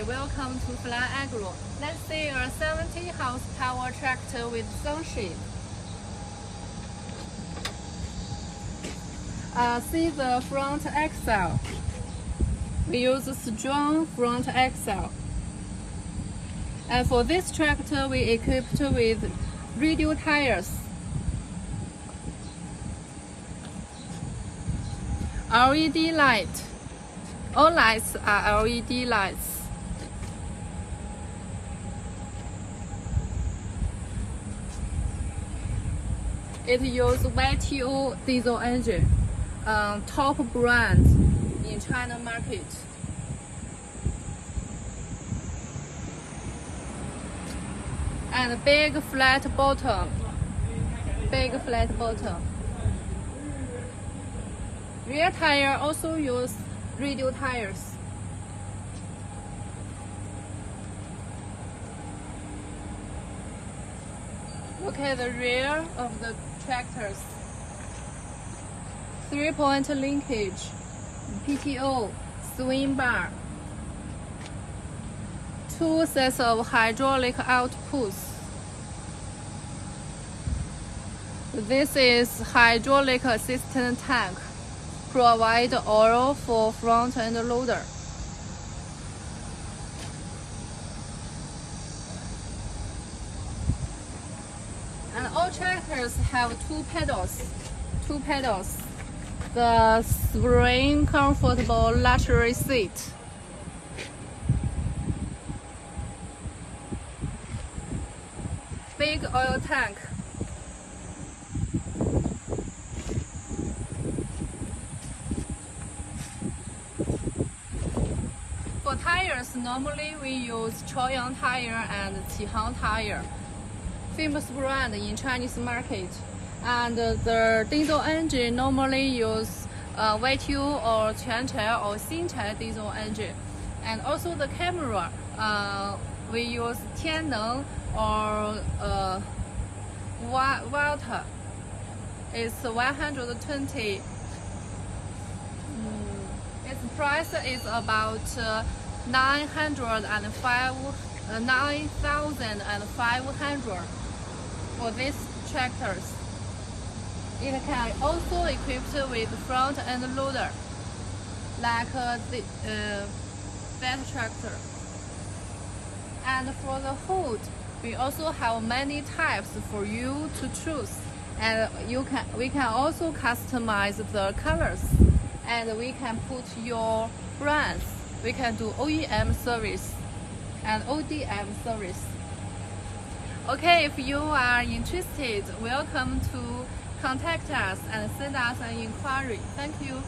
welcome to Fly Agro. Let's see a 70 horsepower tractor with sunshade. See the front axle. We use a strong front axle. And for this tractor, we equipped with radial tires. LED light. All lights are LED lights. It uses Y2 diesel engine, top brand in China market. And big flat bottom. Rear tire also use radial tires. Look at the rear of the tractors. 3-point linkage, PTO, swing bar. 2 sets of hydraulic outputs. This is hydraulic assistance tank. Provide oil for front end loader. And all tractors have two pedals. The spring comfortable luxury seat. Big oil tank. For tires, normally we use Choyang tire and Qihang tire, famous brand in Chinese market. And the diesel engine normally use Y2 or Quanchai or Xinchai diesel engine. And also the camera, we use Tianneng or Walter. It's 120. Its price is about 9,500 for these tractors. It can also equipped with front end loader, like that tractor. And for the hood, we also have many types for you to choose. And we can also customize the colors. And we can put your brands. We can do OEM service and ODM service. Okay, if you are interested, welcome to contact us and send us an inquiry. Thank you.